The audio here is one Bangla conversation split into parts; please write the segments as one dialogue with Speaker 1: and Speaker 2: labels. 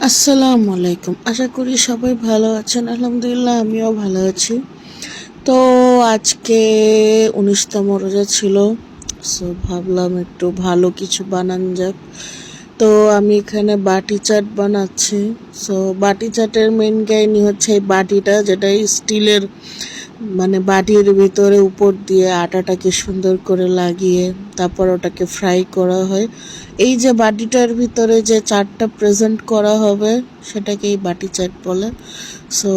Speaker 1: আসসালামু আলাইকুম। আশা করি সবাই ভালো আছেন। আলহামদুলিল্লাহ আমিও ভালো আছি। তো আজকে ১৯তম রোজা ছিল। সো ভাবলাম একটু ভালো কিছু বানান যাক। তো আমি এখানে বাটি চাট বানাচ্ছি। সো বাটি চাটের মেন কাহিনী হচ্ছে এই বাটিটা, যেটা স্টিলের, মানে বাটির ভিতরে উপর দিয়ে আটাটাকে সুন্দর করে লাগিয়ে তারপর ওটাকে ফ্রাই করা হয়। এই যে বাটিটার ভিতরে যে চাটটা প্রেজেন্ট করা হবে সেটাকেই বাটি চাট বলে। সো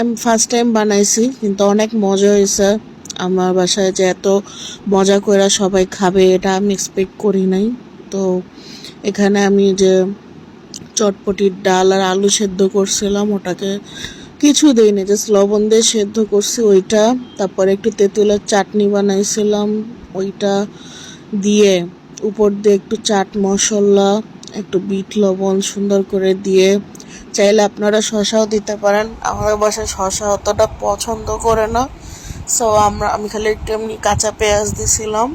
Speaker 1: আমি ফার্স্ট টাইম বানাইছি, কিন্তু অনেক মজা হয়েছে। আমার বাসায় যে এত মজা করে সবাই খাবে এটা আমি এক্সপেক্ট করি নাই। তো এখানে আমি যে চটপটির ডাল আর আলু সেদ্ধ করছিলাম ওটাকে কিছু দিইনি, জাস্ট লবণ দিয়ে সেদ্ধ করছি ওইটা। তারপরে একটু তেঁতুলের চাটনি বানাইছিলাম, ওইটা দিয়ে উপর দিয়ে একটু চাট মশলা, একটু বিট লবণ সুন্দর করে দিয়ে, চাইলে আপনারা শসাও দিতে পারেন। আমাদের বাসায় শসা অতটা পছন্দ করে না, সো আমি খালি একটু এমনি কাঁচা পেঁয়াজ দিছিলাম।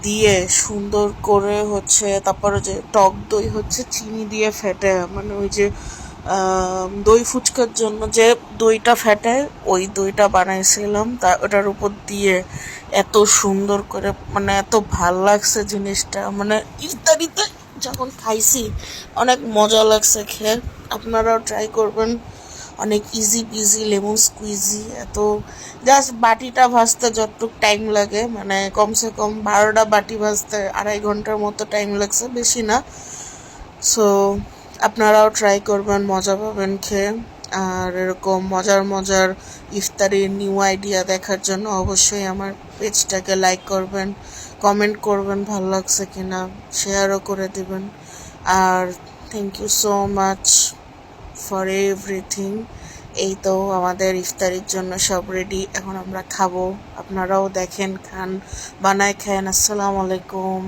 Speaker 1: দিয়ে সুন্দর করে হচ্ছে তারপরে যে টক দই হচ্ছে চিনি দিয়ে ফেটে, মানে ওই যে দই ফুচকার জন্য যে দইটা ফেটে ওই দইটা বানাইছিলাম, তা ওটার উপর দিয়ে এত সুন্দর করে, মানে এত ভাল লাগছে জিনিসটা, মানে ইত্যাদিতে যখন খাইছি অনেক মজা লাগছে খেয়ে। আপনারাও ট্রাই করবেন। অনেক ইজি পিজি লেমন স্কুইজি। এত জাস্ট বাটিটা ভাজতে যতটুকু টাইম লাগে, মানে কমসে কম 12টা বাটি ভাজতে 2.5 ঘন্টার মতো টাইম লাগছে, বেশি না। সো আপনারাও ট্রাই করবেন, মজা পাবেন খেয়ে। আর এরকম মজার মজার ইফতারির নিউ আইডিয়া দেখার জন্য অবশ্যই আমার পেজটাকে লাইক করবেন, কমেন্ট করবেন ভালো লাগছে কিনা, শেয়ারও করে দিবেন। আর thank you so much for everything. এই তো আমাদের ইফতারির জন্য সব রেডি, এখন আমরা খাবো। আপনারাও দেখেন, খান, বানায় খান। আসসালামু আলাইকুম।